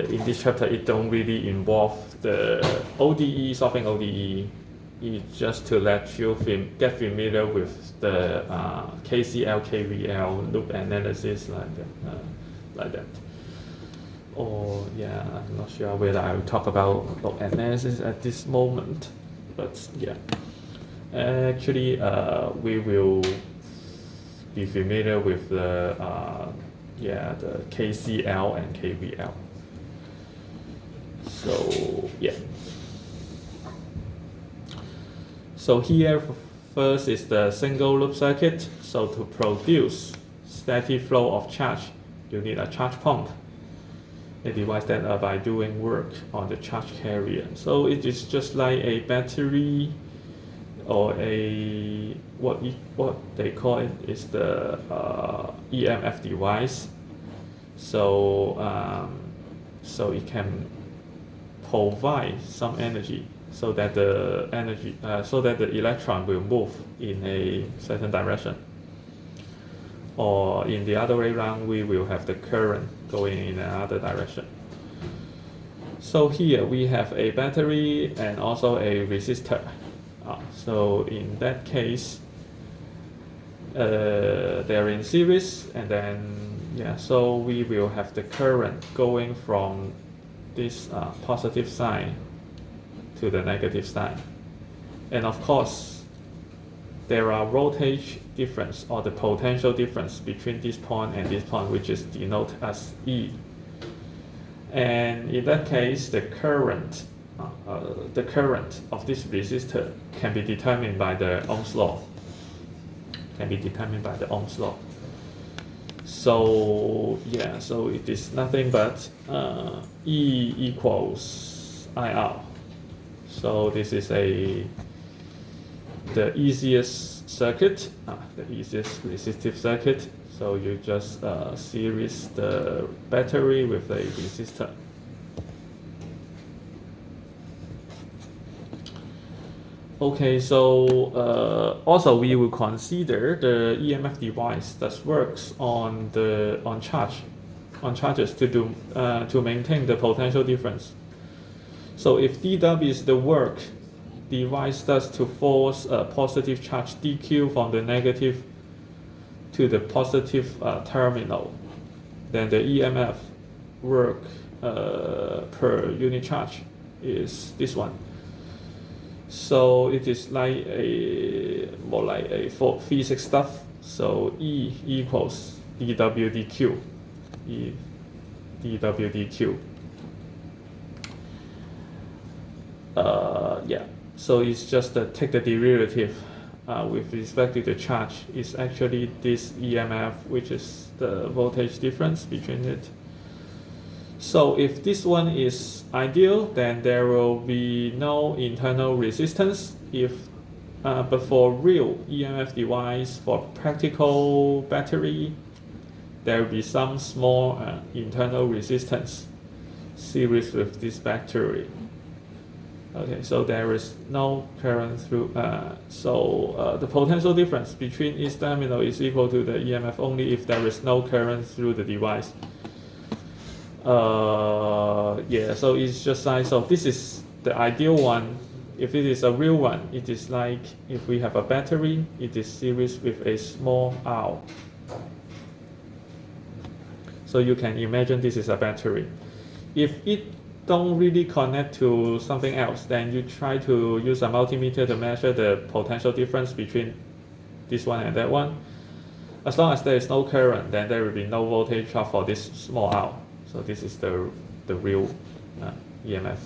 In this chapter, it don't really involve the ODE, solving ODE. It's just to let you get familiar with the KCL, KVL, loop analysis like that. Or yeah, I'm not sure whether I will talk about loop analysis at this moment, but yeah. Actually, we will be familiar with the KCL and KVL. So yeah. So here first is the single loop circuit. So to produce steady flow of charge, you need a charge pump, a device that by doing work on the charge carrier. So it is just like a battery or a what they call it is the EMF device. So so it can provide some energy so that the electron will move in a certain direction, or in the other way around, we will have the current going in another direction. So here we have a battery and also a resistor. So in that case, they're in series, and then so we will have the current going from this positive sign to the negative sign. And of course, there are voltage difference or the potential difference between this point and this point, which is denoted as E. And in that case, the current of this resistor can be determined by the Ohm's law. So yeah, so it is nothing but E equals IR. So this is the easiest circuit, the easiest resistive circuit. So you just series the battery with a resistor. Okay, so also we will consider the EMF device that works on charges to maintain the potential difference. So if dW is the work device does to force a positive charge dQ from the negative to the positive terminal, then the EMF work per unit charge is this one. So it is like more like a physics stuff. So E equals dW dQ. dW dQ. So it's just take the derivative with respect to the charge. It's actually this EMF, which is the voltage difference between it. So if this one is ideal, then there will be no internal resistance. But for real EMF device, for practical battery, there will be some small internal resistance series with this battery. Okay, so there is no current through. The potential difference between each terminal is equal to the EMF only if there is no current through the device. So it's just like, so this is the ideal one. If it is a real one, it is like if we have a battery, it is series with a small R. So you can imagine this is a battery. If it don't really connect to something else, then you try to use a multimeter to measure the potential difference between this one and that one. As long as there is no current, then there will be no voltage drop for this small R. So this is the real EMF.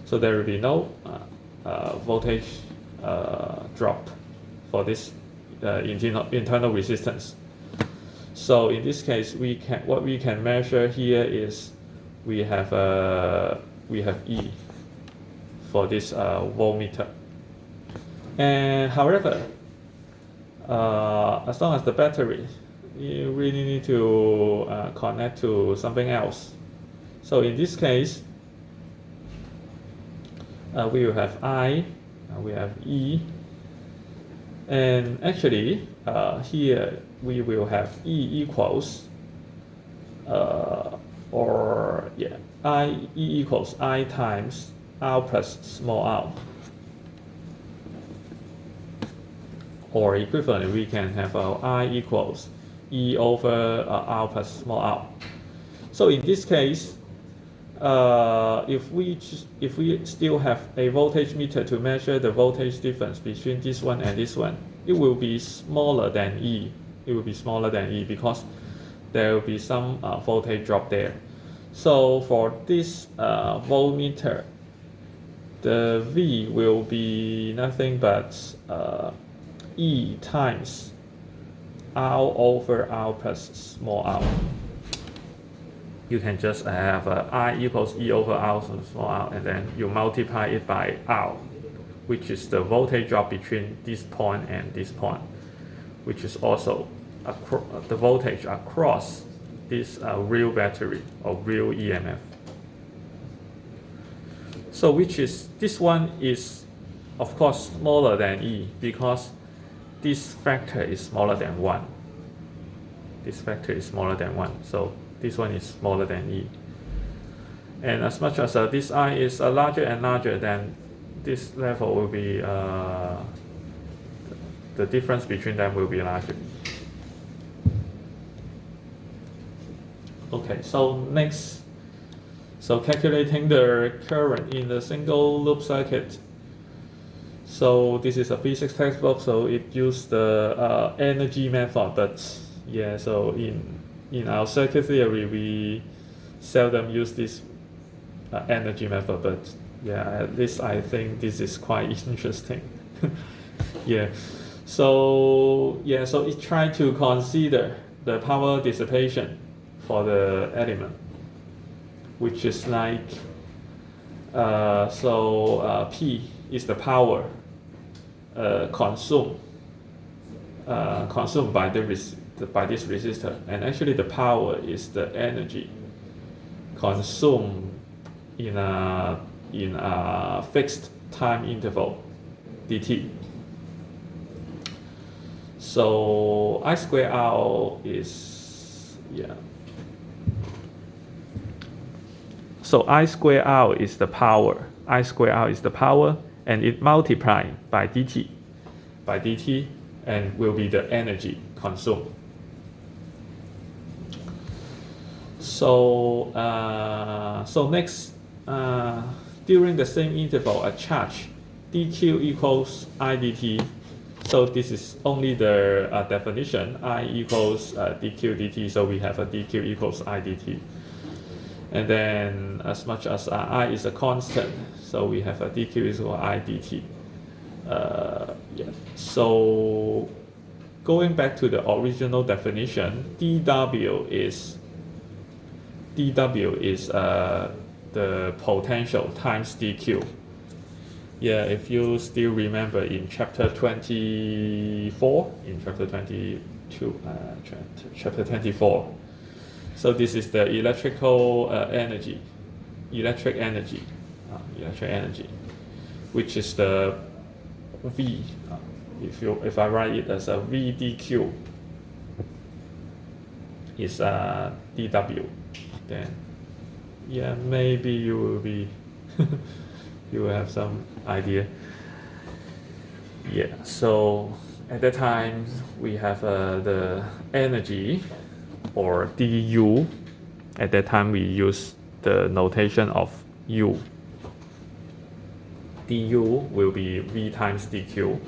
So there will be no voltage drop for this internal resistance. So in this case, what we can measure here is we have E for this voltmeter. And however, as long as the battery, you really need to connect to something else. So in this case, we will have I, we have E, and actually here we will have E equals I E equals I times R plus small r. Or equivalently, we can have our I equals E over R plus small r. So in this case, if we still have a voltage meter to measure the voltage difference between this one and this one, it will be smaller than E. It will be smaller than E because there will be some voltage drop there. So for this voltmeter, the V will be nothing but E times R over R plus small r. You can just have I equals E over R small r, and then you multiply it by R, which is the voltage drop between this point and this point, which is also the voltage across this real battery or real EMF. So this one is of course smaller than E because this factor is smaller than 1. This factor is smaller than 1. So this one is smaller than E. And as much as this I is larger and larger, then this level will be, the difference between them will be larger. Okay, so next, calculating the current in the single loop circuit. So this is a physics textbook, so it used the energy method, but yeah, so in our circuit theory, we seldom use this energy method, but yeah, at least I think this is quite interesting. Yeah, so it tried to consider the power dissipation for the element, which is like P is the power consumed by this resistor, and actually the power is the energy consumed in a fixed time interval dt. So I square R is So I square R is the power. I square R is the power, and it multiplied by dt, and will be the energy consumed. So next, during the same interval, a charge dq equals I dt. So this is only the definition. I equals dq dt. So we have a dq equals I dt. And then as much as I is a constant, so we have a dq is equal I dt. So going back to the original definition, dW is the potential times dq. Yeah, if you still remember in chapter 24, chapter 24. So this is the electric energy, which is the V. If I write it as a V dq, is dW, then yeah, maybe you will be you will have some idea. Yeah, so at that time we have the energy, or du. At that time we use the notation of U. Du will be V times dq.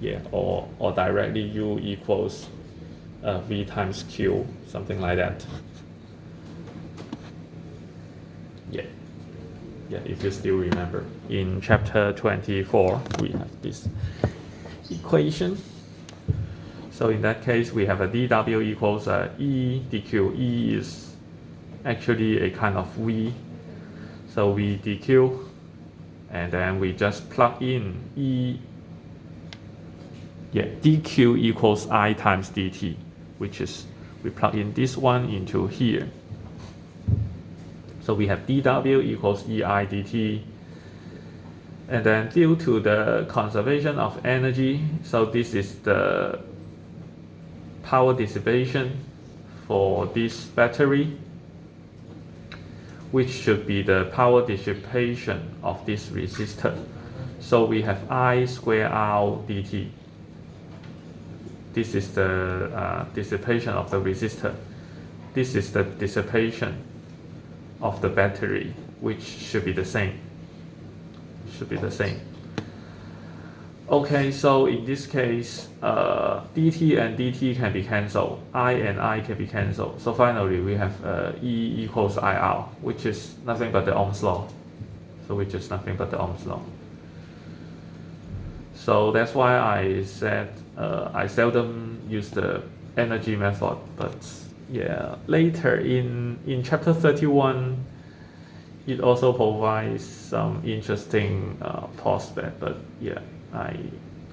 Yeah, or directly U equals V times Q, something like that. Yeah, if you still remember. In chapter 24, we have this equation. So in that case, we have a dW equals E dq. E is actually a kind of V. So V dq, and then we just plug in E. Yeah, dq equals I times dt, which is, we plug in this one into here. So we have dW equals EI dt. And then due to the conservation of energy, so this is the power dissipation for this battery. which should be the power dissipation of this resistor. So we have I square R dt. This is the dissipation of the resistor. This is the dissipation of the battery, which should be the same. Okay, so in this case, dt and dt can be cancelled. I and I can be cancelled. So finally, we have E equals IR, which is nothing but the Ohm's law. So that's why I said I seldom use the energy method, but yeah, later in chapter 31, it also provides some interesting prospect. But yeah,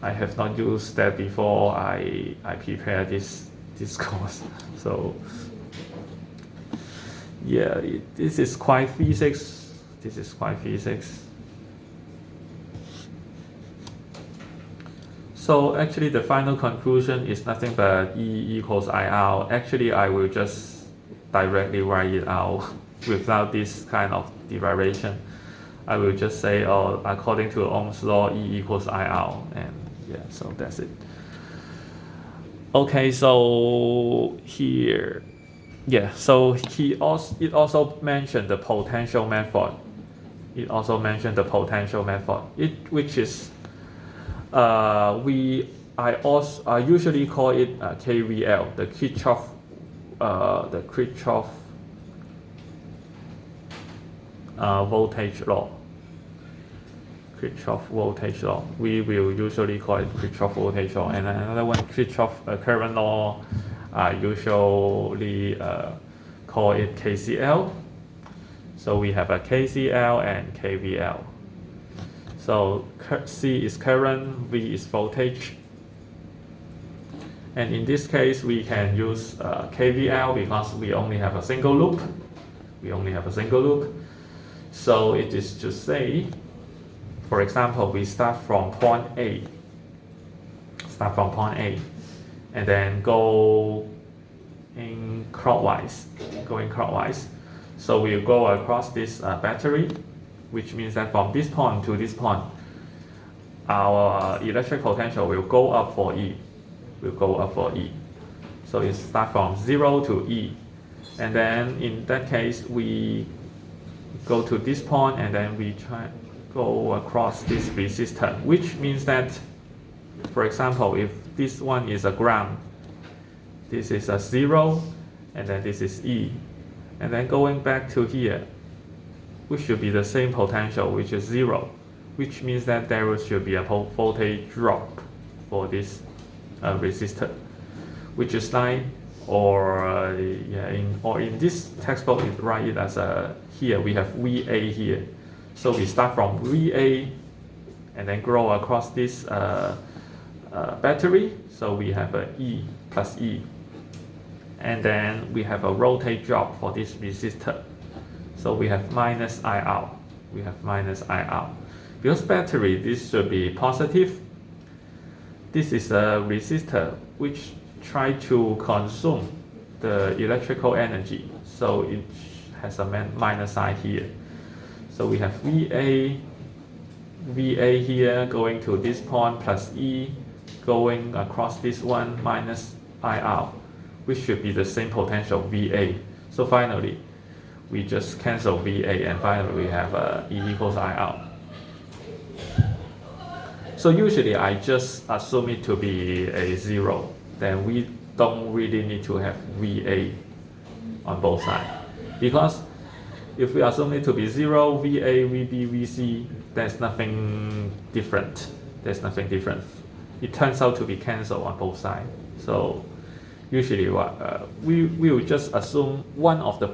I have not used that before I prepare this course. So yeah, this is quite physics. So actually the final conclusion is nothing but E equals IR. Actually, I will just directly write it out without this kind of derivation. I will just say, oh, according to Ohm's law, E equals IR, and yeah, so that's it. Okay, so here, yeah, so it also mentioned the potential method. Which is I usually call it KVL, the Kirchhoff voltage law. We will usually call it Kirchhoff voltage law, and another one Kirchhoff current law. I usually call it KCL. So we have a KCL and KVL. So C is current, V is voltage. And in this case, we can use KVL because we only have a single loop. So it is to say, for example, we start from point A, and then going clockwise. So we'll go across this battery, which means that from this point to this point, our electric potential will go up for E. So it starts from 0 to E. And then in that case, we go to this point and then we go across this resistor, which means that, for example, if this one is a ground, this is a 0, and then this is E. And then going back to here, which should be the same potential, which is 0, which means that there should be a voltage drop for this resistor, which is like, in this textbook, it write it as here we have VA here. So we start from VA and then grow across this battery. So we have a E plus E. And then we have a voltage drop for this resistor. So we have minus IR. Because battery, this should be positive. This is a resistor which try to consume the electrical energy. So it has a minus sign here. So we have VA here going to this point plus E going across this one minus IR, which should be the same potential VA. So finally, we just cancel VA and finally we have E equals IR. So usually I just assume it to be a 0. Then we don't really need to have VA on both sides. Because if we assume it to be 0, VA, VB, VC, there's nothing different. It turns out to be cancelled on both sides. So usually we will just assume one of the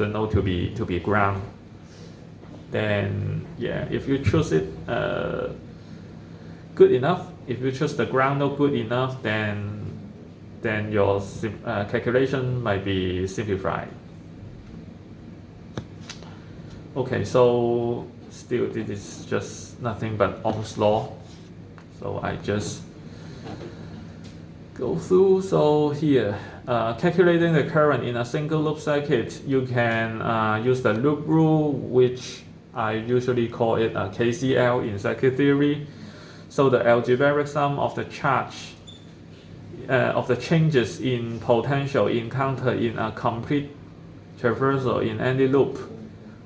node to be ground. Then yeah, if you choose it good enough, if you choose the ground node good enough, then your calculation might be simplified. Okay, so still this is just nothing but Ohm's law. So I just go through. So here calculating the current in a single loop circuit, you can use the loop rule, which I usually call it KCL in circuit theory. So the algebraic sum of the charge of the changes in potential encountered in a complete traversal in any loop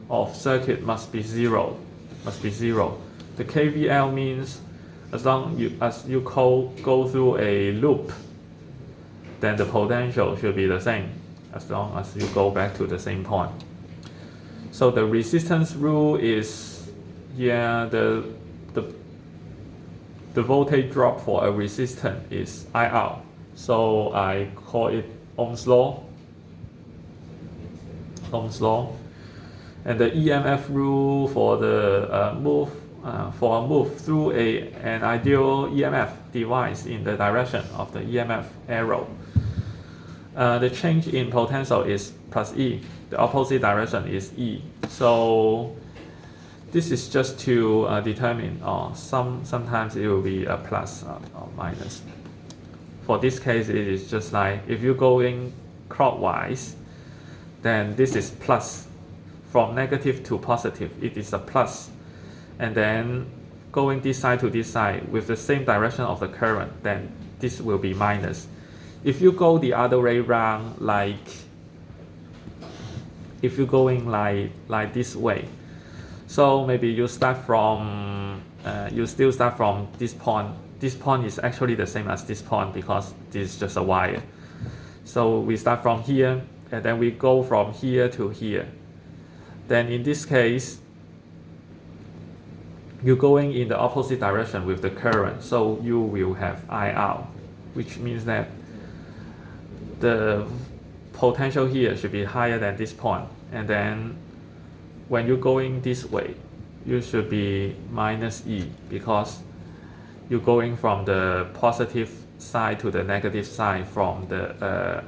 of circuit must be zero. The KVL means as long as you go through a loop, then the potential should be the same as long as you go back to the same point. So the resistance rule is, the voltage drop for a resistor is IR. So I call it Ohm's law. And the EMF rule for the move through an ideal EMF device in the direction of the EMF arrow. The change in potential is plus E. The opposite direction is E. So this is just to determine, sometimes it will be a plus or minus. For this case, it is just like if you're going clockwise, then this is plus. From negative to positive, it is a plus. And then going this side to this side with the same direction of the current, then this will be minus. If you go the other way around, like if you're going like this way, so maybe you start from you still start from this point. This point is actually the same as this point because this is just a wire. So we start from here and then we go from here to here. Then in this case, you're going in the opposite direction with the current, so you will have IR, which means that the potential here should be higher than this point. And then when you're going this way, you should be minus E because you're going from the positive side to the negative side from the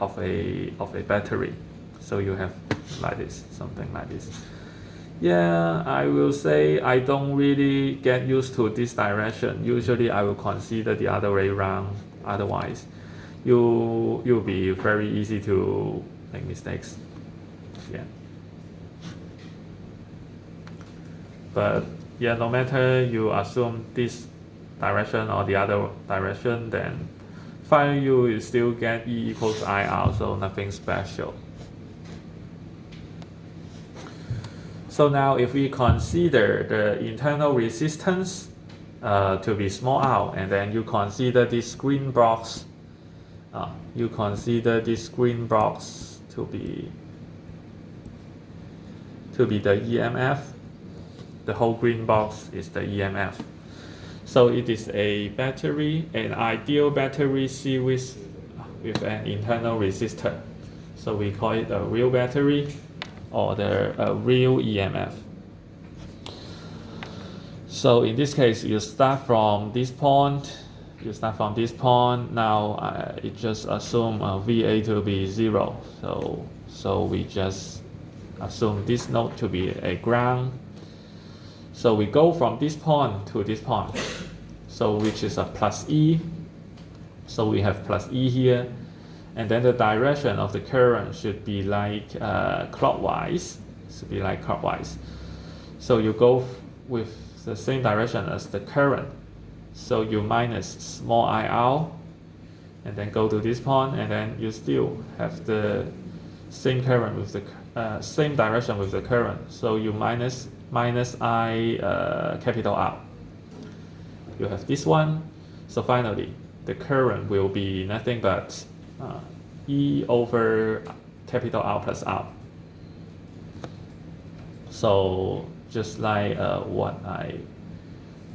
of a battery. So you have like this, something like this. Yeah, I will say I don't really get used to this direction. Usually I will consider the other way around. Otherwise, you'll be very easy to make mistakes. Yeah. But yeah, no matter you assume this direction or the other direction, then finally you will still get E equals IR, so nothing special. So now if we consider the internal resistance to be small r, and then you consider this green box, to be the EMF. The whole green box is the EMF. So it is a battery, an ideal battery series with an internal resistor. So we call it a real battery or the real EMF. So in this case, you start from this point. Now it just assume VA to be 0. So we just assume this node to be a ground. So we go from this point to this point, so which is a plus E. So we have plus E here, and then the direction of the current should be like clockwise. So you go with the same direction as the current. So you minus small IR, and then go to this point, and then you still have the same current with the same direction with the current. So you minus I capital R. You have this one. So finally, the current will be nothing but E over capital R plus R. So just like what I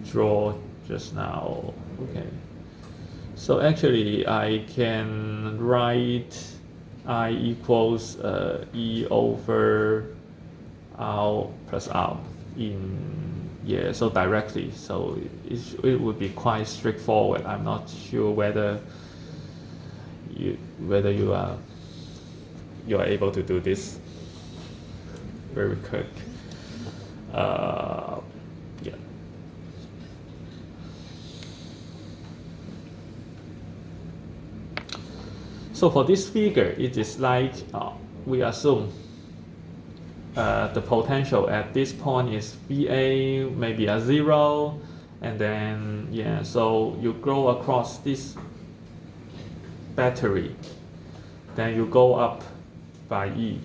draw just now. Okay. So actually, I can write I equals E over R plus R so directly. So it would be quite straightforward. I'm not sure whether you are able to do this very quick. Yeah. So for this figure, it is like we assume the potential at this point is VA maybe a 0, and then yeah, so you go across this battery, then you go up by E.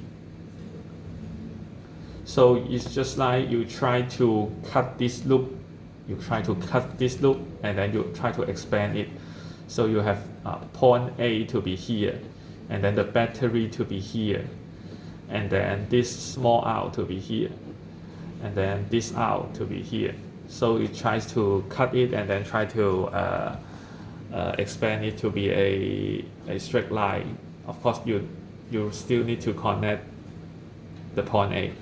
So it's just like you try to cut this loop, and then you try to expand it. So you have point A to be here, and then the battery to be here, and then this small out to be here, and then this out to be here. So it tries to cut it and then try to expand it to be a straight line. Of course, you still need to connect the point A.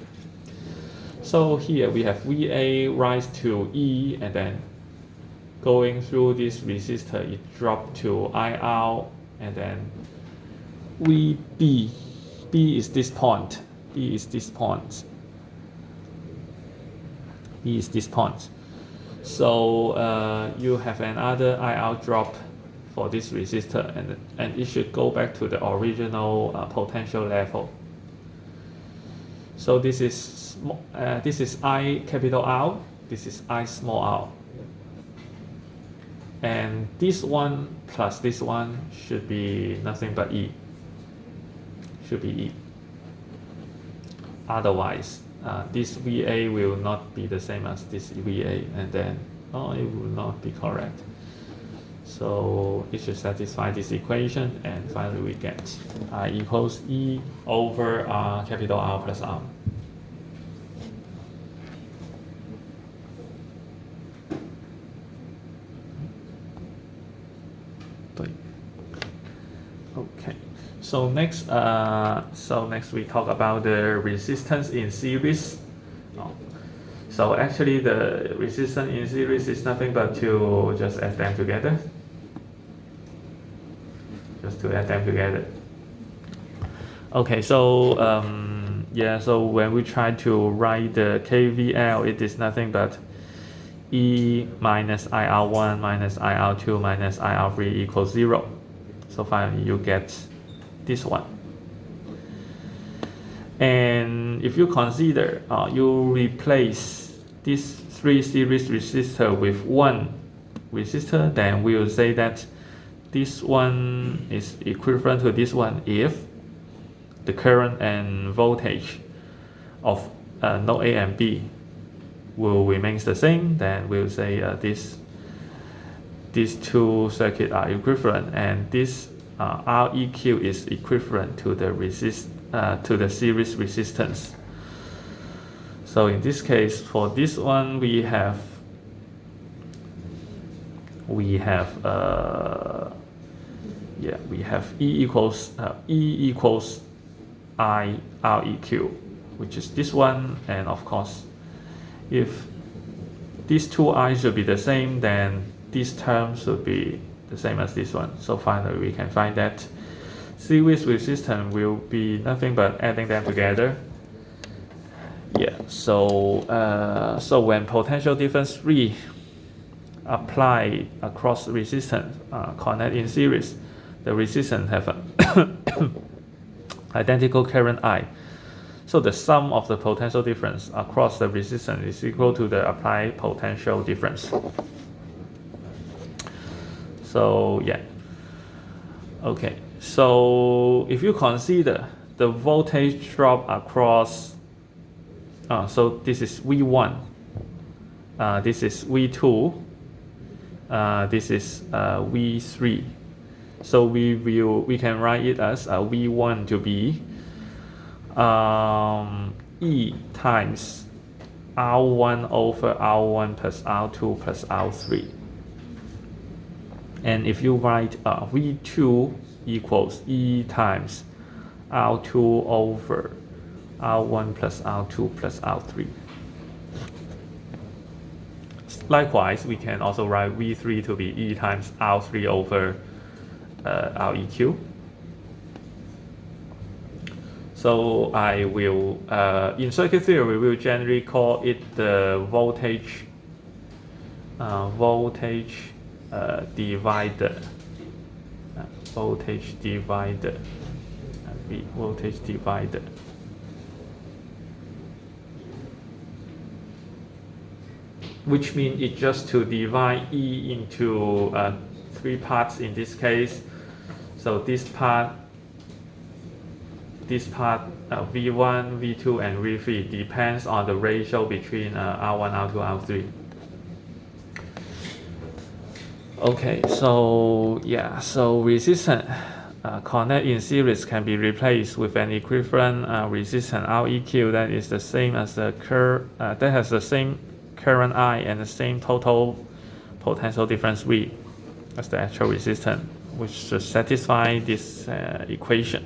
So here we have VA rise to E, and then going through this resistor, it dropped to I out, and then VB. B is this point. B is this point. B is this point. So you have another I out drop for this resistor, and it should go back to the original potential level. So this is I capital R, this is I small r, and this one plus this one should be nothing but E. Should be E. Otherwise, this VA will not be the same as this VA, and then it will not be correct. So it should satisfy this equation, and finally we get I equals E over capital R plus R. Okay. So next we talk about the resistance in series. So actually the resistance in series is nothing but to just add them together. Okay, so so when we try to write the KVL, it is nothing but E minus IR1 minus IR2 minus IR3 equals 0. So finally you get this one. And if you consider you replace this 3 series resistor with 1 resistor, then we will say that this one is equivalent to this one if the current and voltage of node A and B will remain the same. Then we'll say these two circuits are equivalent, and this Req is equivalent to the series resistance. So in this case, for this one, we have E equals I Req, which is this one, and of course, if these two i's should be the same, then this term should be the same as this one. So finally we can find that series resistance will be nothing but adding them together. So when potential difference 3 apply across resistance connect in series, the resistance have an identical current I. So the sum of the potential difference across the resistance is equal to the applied potential difference. So okay. So if you consider the voltage drop across, so this is V1, this is V2, this is V3. So we can write it as V1 to be E times R1 over R1 plus R2 plus R3. And if you write V2 equals E times R2 over R1 plus R2 plus R3. Likewise, we can also write V3 to be E times R3 over Req. So I will, in circuit theory, we will generally call it the voltage divider. voltage divider, V voltage divider. Which means it just to divide E into 3 parts in this case. So this part V1, V2, and V3 depends on the ratio between R1, R2, R3. Okay, so yeah, so resistance connect in series can be replaced with an equivalent resistance Req that is the same as the that has the same current I and the same total potential difference V as the actual resistance, which should satisfy this equation.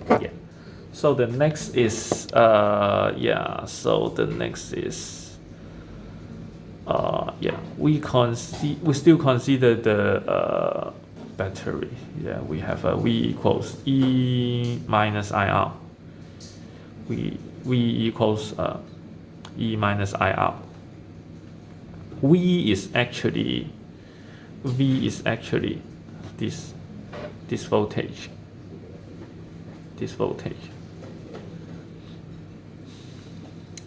Yeah. So the next is we still consider the battery. Yeah, we have a V equals E minus IR. V equals E minus IR. V is actually this voltage. This voltage.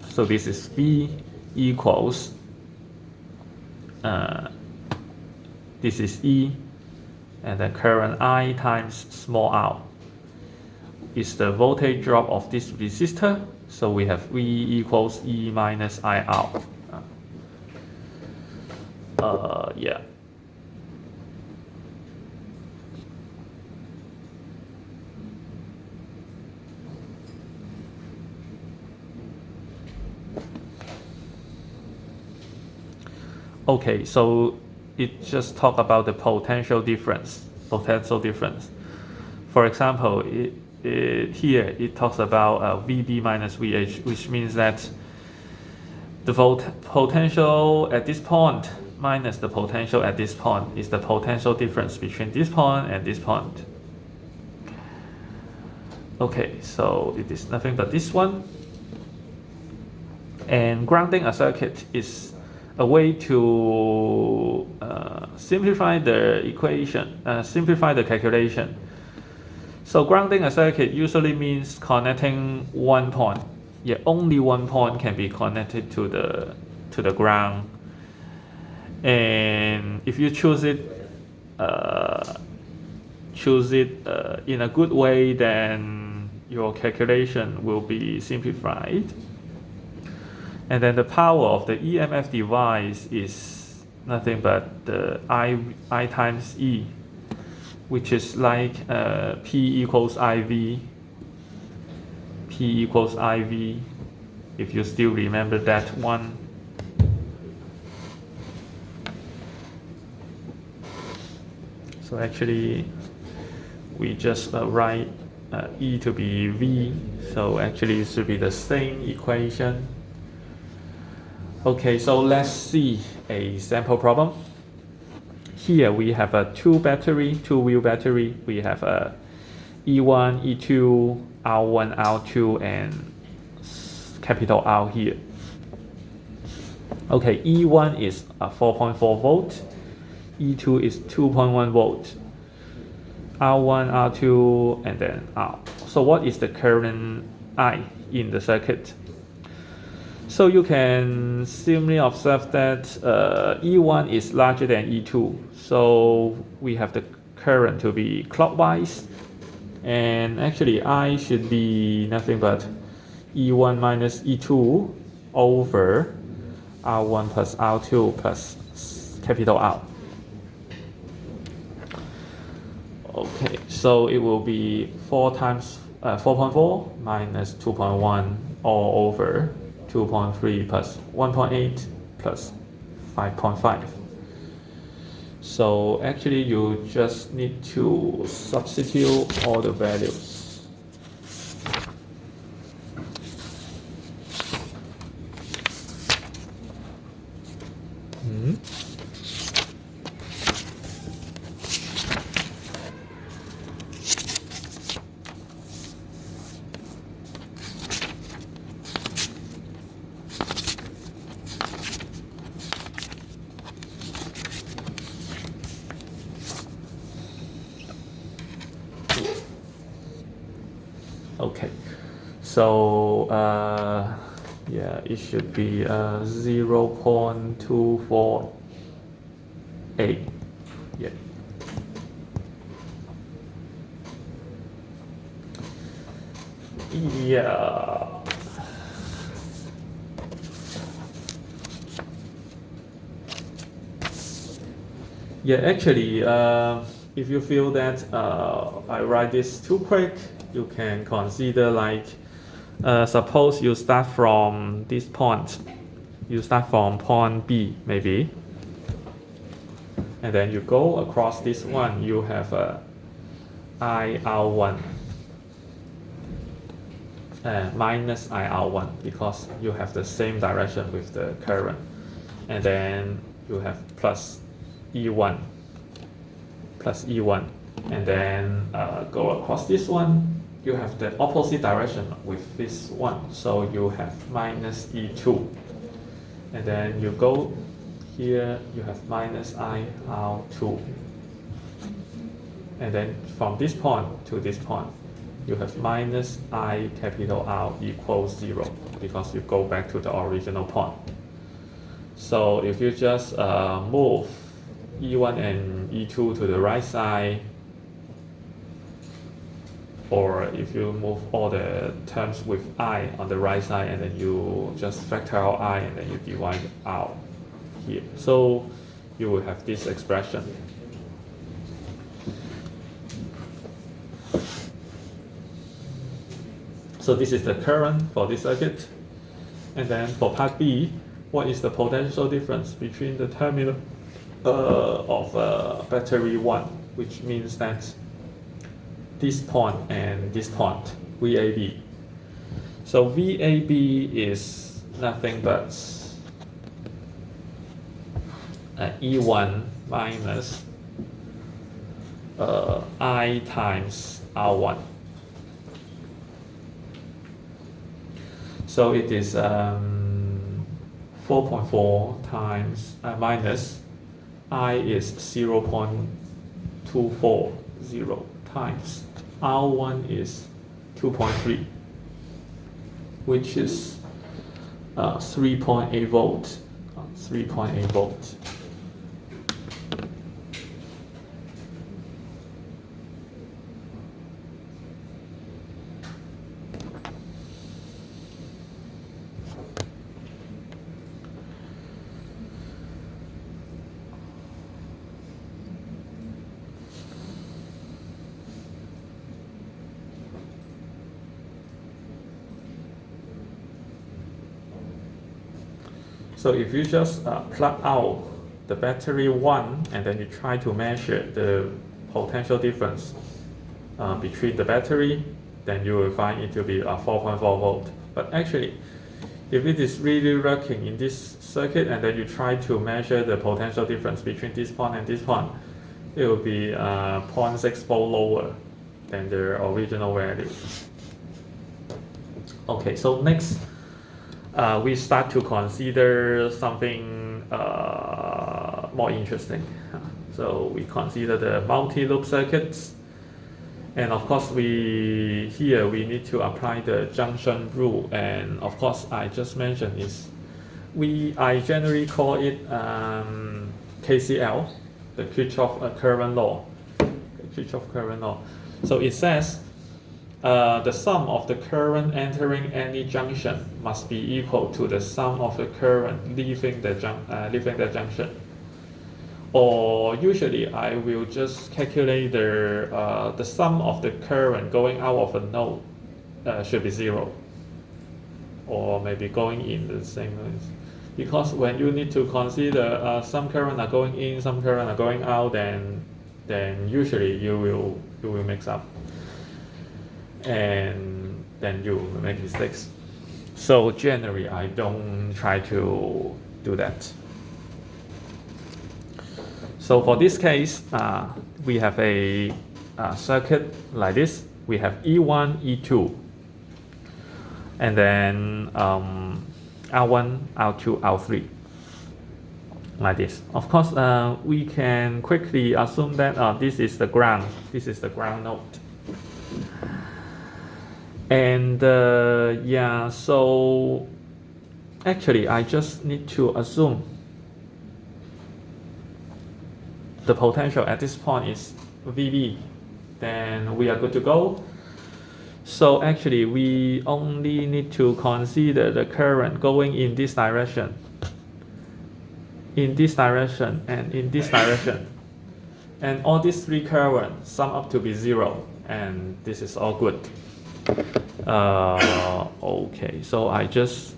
So this is V equals this is E, and the current I times small r is the voltage drop of this resistor. So we have V equals E minus IR. Yeah. Okay, so it just talk about the potential difference. For example, here it talks about VB minus VH, which means that the potential at this point minus the potential at this point is the potential difference between this point and this point. Okay, so it is nothing but this one. And grounding a circuit is a way to simplify the equation, simplify the calculation. So grounding a circuit usually means connecting one point. Yeah, only one point can be connected to the ground. And if you choose it in a good way, then your calculation will be simplified. And then the power of the EMF device is nothing but the I times E, which is like P equals IV. P equals IV, if you still remember that one. So actually, we just write E to be V, so actually it should be the same equation. Okay, so let's see a sample problem. Here we have a two-wheel battery. We have a E1, E2, R1, R2, and capital R here. Okay, E1 is 4.4 volt, E2 is 2.1 volt, R1, R2, and then R. So what is the current I in the circuit? So you can simply observe that E1 is larger than E2. So we have the current to be clockwise. And actually I should be nothing but E1 minus E2 over R1 plus R2 plus capital R. Okay, so it will be 4.4 minus 2.1 all over 2.3 plus 1.8 plus 5.5. So actually you just need to substitute all the values. Okay, so yeah, it should be 0.248. Yeah. Yeah. Yeah, actually, if you feel that I write this too quick, you can consider like, suppose you start from this point. You start from point B, maybe. And then you go across this one, you have a IR1 minus IR1 because you have the same direction with the current. And then you have plus E1 and then go across this one, you have the opposite direction with this one, so you have minus E2 and then you go here, you have minus IR2 and then from this point to this point you have minus I capital R equals 0 because you go back to the original point. So if you just move E1 and E2 to the right side, or if you move all the terms with I on the right side and then you just factor out I and then you divide out here. So you will have this expression. So this is the current for this circuit. And then for part B, what is the potential difference between the terminal of battery 1, which means that this point and this point, VAB. So VAB is nothing but E1 minus I times R1. So it is 4.4 times minus I is 0.240 times R1 is 2.3, which is 3.8 volt. 3.8 volt. So if you just plug out the battery 1 and then you try to measure the potential difference between the battery, then you will find it to be 4.4 volt. But actually, if it is really working in this circuit and then you try to measure the potential difference between this point and this point, it will be 0.6 volt lower than the original value. Okay, so next we start to consider something more interesting. So we consider the multi-loop circuits, and of course we need to apply the junction rule. And of course, I just mentioned is I generally call it KCL, the Kirchhoff current law. Kirchhoff current law. So it says the sum of the current entering any junction must be equal to the sum of the current leaving the junction. Or usually I will just calculate the sum of the current going out of a node should be 0, or maybe going in the same way. Because when you need to consider some current are going in, some current are going out, then usually you will mix up, and then you make mistakes. So generally I don't try to do that. So for this case, we have a circuit like this. We have E1, E2, and then R1, R2, R3, like this. Of course, we can quickly assume that this is the ground. This is the ground node. And yeah, so actually I just need to assume the potential at this point is VB, then we are good to go. So actually we only need to consider the current going in this direction, in this direction, and in this direction. And all these three currents sum up to be 0, and this is all good. Okay, so I just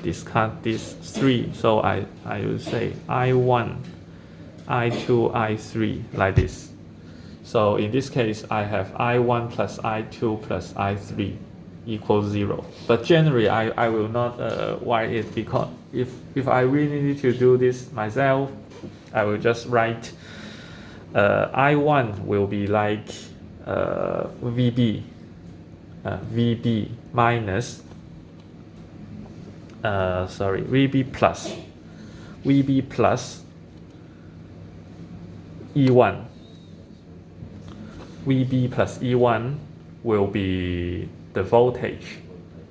discard these three. So I will say I1, I2, I3 like this. So in this case, I have I1 plus I2 plus I3 equals 0. But generally, I will not write it, because if I really need to do this myself, I will just write I1 will be like VB, VB minus, VB plus E1. VB plus E1 will be the voltage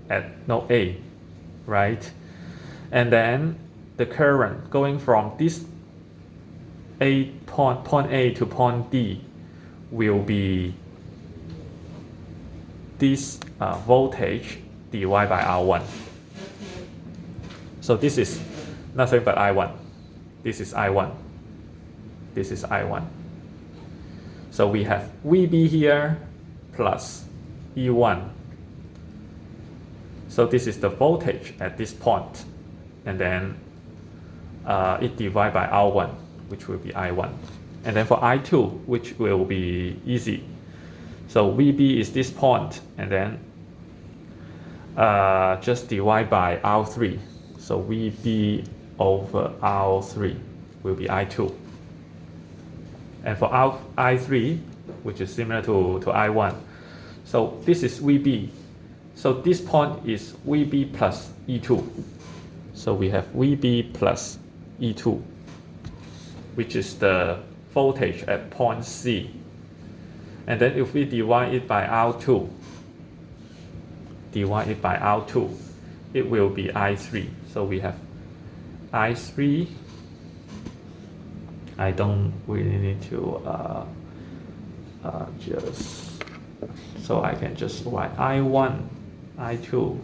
at node A, right? And then the current going from this point A to point D will be this voltage divided by R1. So this is nothing but I1. This is I1. This is I1. So we have VB here plus E1. So this is the voltage at this point. And then it divided by R1, which will be I1. And then for I2, which will be easy. So VB is this point, and then just divide by R3. So VB over R3 will be I2. And for I3, which is similar to I1, so this is VB. So this point is VB plus E2. So we have VB plus E2, which is the voltage at point C. And then if we divide it by R2, it will be I3. So we have I3. I don't really need to just, so I can just write I1, I2.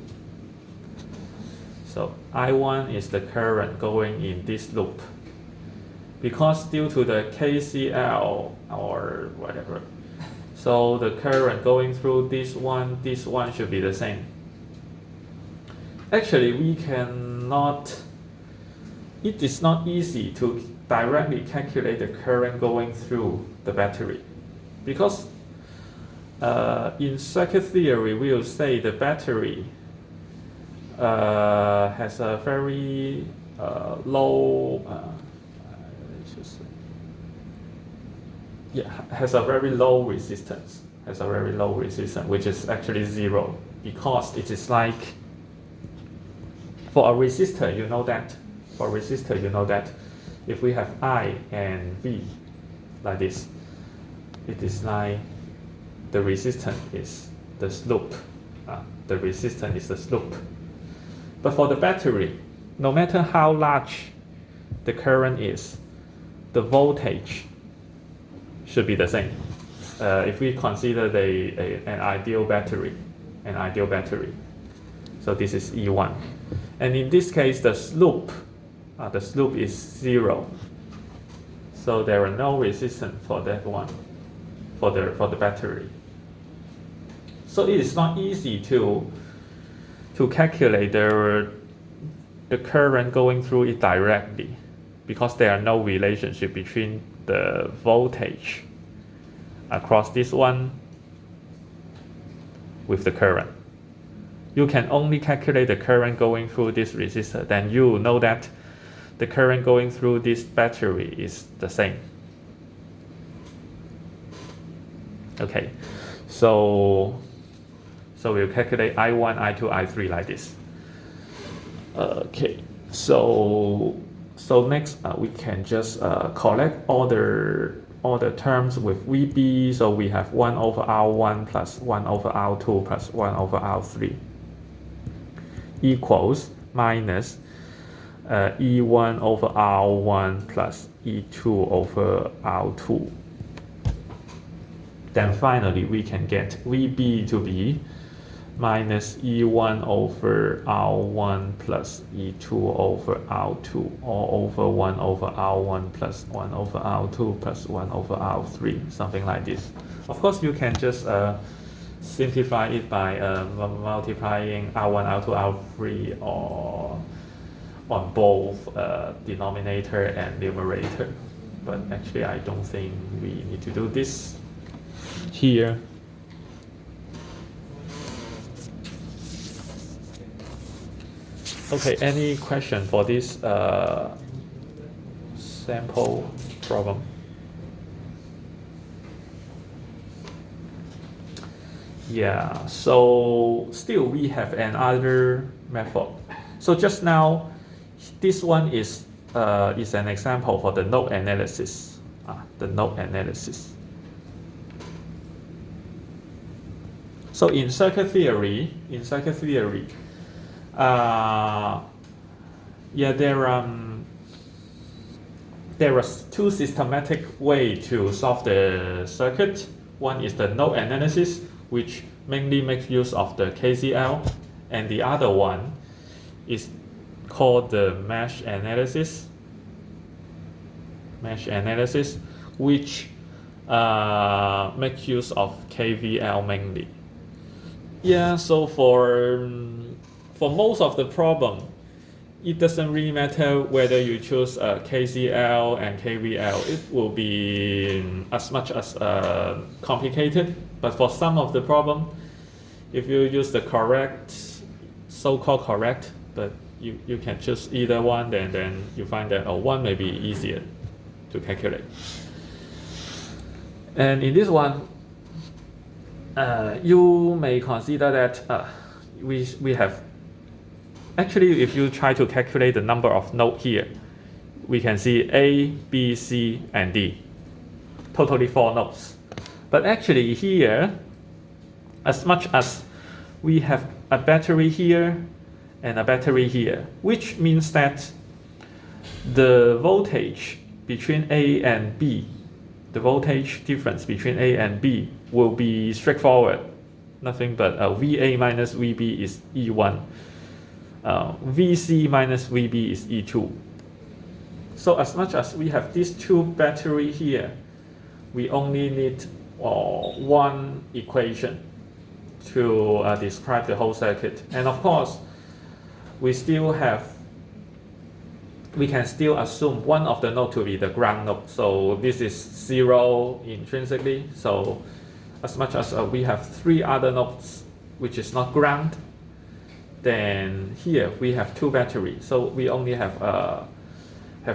So I1 is the current going in this loop. Because due to the KCL or whatever, so the current going through this one should be the same. Actually, we cannot, it is not easy to directly calculate the current going through the battery, because in circuit theory we will say the battery has a very low has a very low resistance, which is actually 0, because it is like, for a resistor, you know that if we have I and V like this, it is like the resistance is the slope. The resistance is the slope. But for the battery, no matter how large the current is, the voltage should be the same. If we consider an ideal battery, so this is E1, and in this case the slope is 0. So there are no resistance for that one, for the battery. So it is not easy to calculate the current going through it directly, because there are no relationship between the voltage across this one with the current. You can only calculate the current going through this resistor, then you know that the current going through this battery is the same. Okay, so we'll calculate I1, I2, I3 like this. Okay, so next we can just collect all all the terms with VB, so we have 1 over R1 plus 1 over R2 plus 1 over R3 equals minus E1 over R1 plus E2 over R2. Then finally we can get VB to be minus E1 over R1 plus E2 over R2, or over 1 over R1 plus 1 over R2 plus 1 over R3, something like this. Of course, you can just simplify it by multiplying R1, R2, R3 or on both denominator and numerator. But actually, I don't think we need to do this here. Okay, any question for this sample problem? Yeah, so still we have another method. So just now, this one is an example for the node analysis. The node analysis. So in circuit theory, yeah, there are two systematic ways to solve the circuit. One is the node analysis, which mainly makes use of the KCL, and the other one is called the mesh analysis. Which makes use of KVL mainly. Yeah, so for most of the problem, it doesn't really matter whether you choose KCL and KVL. It will be as much as complicated. But for some of the problem, if you use the correct, so-called correct, but you can choose either one, then you find that one may be easier to calculate. And in this one, you may consider that we have, actually if you try to calculate the number of nodes here, we can see A, B, C, and D, totally 4 nodes. But actually here, as much as we have a battery here and a battery here, which means that the voltage between A and B, the voltage difference between A and B will be straightforward. Nothing but VA minus VB is E1. VC minus VB is E2. So as much as we have these two batteries here, we only need one equation to describe the whole circuit. And of course, we can still assume one of the nodes to be the ground node. So this is 0 intrinsically. So as much as we have 3 other nodes which is not ground, then here we have 2 batteries. So we only have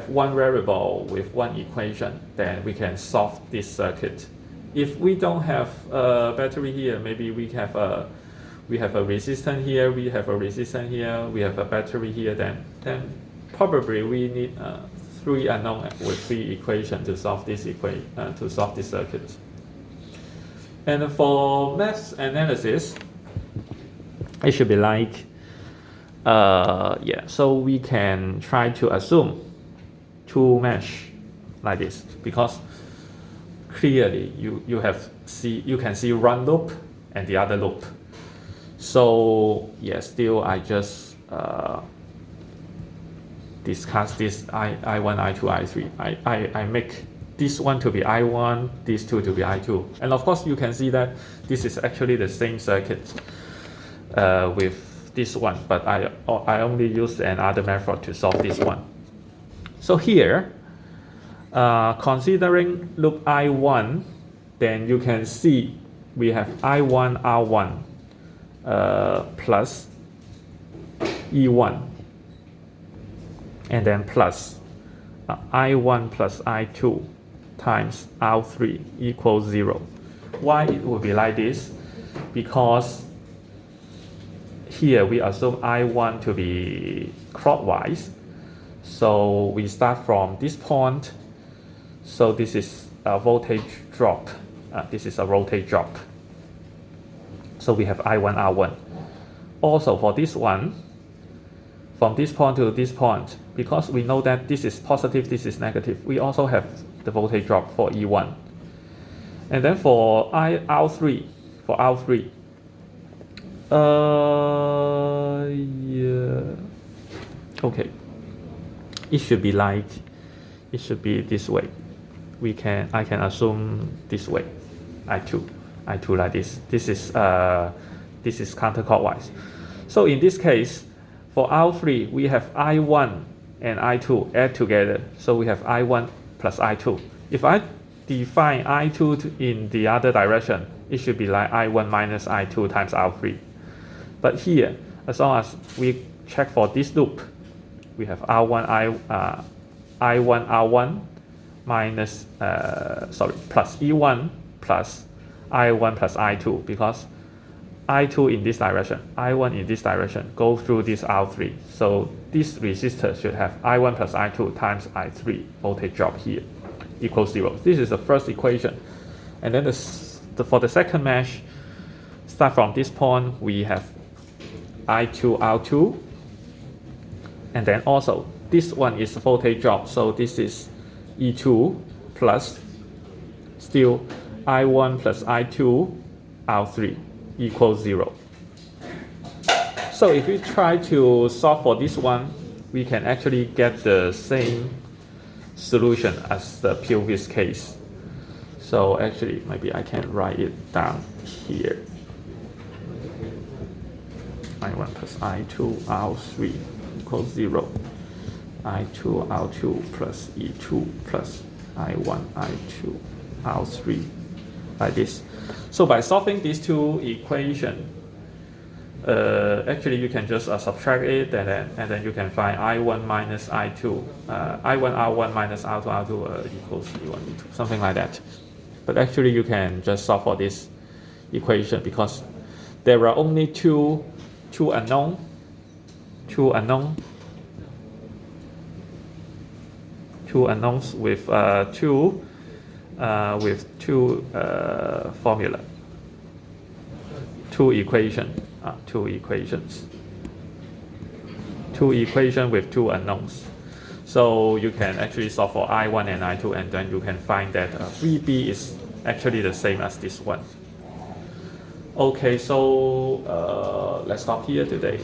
one variable with one equation. Then we can solve this circuit. If we don't have a battery here, maybe we have a resistor here, we have a resistor here, we have a battery here. Then probably we need 3 unknown with 3 equations to solve this circuit. And for mesh analysis, it should be like so we can try to assume 2 mesh like this, because clearly you can see one loop and the other loop. So yeah, still I just discuss this I1, I2, I3. I make this one to be I1, these two to be I2. And of course you can see that this is actually the same circuit with this one, but I only used another method to solve this one. So here, considering loop I1, then you can see we have I1 R1 plus E1, and then plus I1 plus I2 times R3 equals 0. Why it would be like this? Because here we assume I1 to be clockwise. So we start from this point. So this is a voltage drop. This is a voltage drop. So we have I1, R1. Also for this one, from this point to this point, because we know that this is positive, this is negative, we also have the voltage drop for E1. And then for R3, yeah, okay, it should be this way. I can assume this way, I2 like this. This is counterclockwise. So in this case, for R3, we have I1 and I2 add together. So we have I1 plus I2. If I define I2 in the other direction, it should be like I1 minus I2 times R3. But here, as long as we check for this loop, we have I1 R1 minus plus E1 plus I1 plus I2, because I2 in this direction, I1 in this direction, go through this R3. So this resistor should have I1 plus I2 times I3 voltage drop here equals 0. This is the first equation. And then for the second mesh, start from this point, we have I2 R2. And then also, this one is voltage drop. So this is E2 plus still I1 plus I2 R3 equals 0. So if we try to solve for this one, we can actually get the same solution as the previous case. So actually, maybe I can write it down here. I1 plus I2 R3 equals 0. I2 R2 plus E2 plus I1 I2 R3 like this. So by solving these two equations, actually you can just subtract it, and then you can find I1 minus I2, I1 R1 minus R2 R2 equals E1 E2, something like that. But actually you can just solve for this equation because there are only two unknowns with two formula, two equations with two unknowns. So you can actually solve for I1 and I2, and then you can find that VB is actually the same as this one. Okay, so let's stop here today.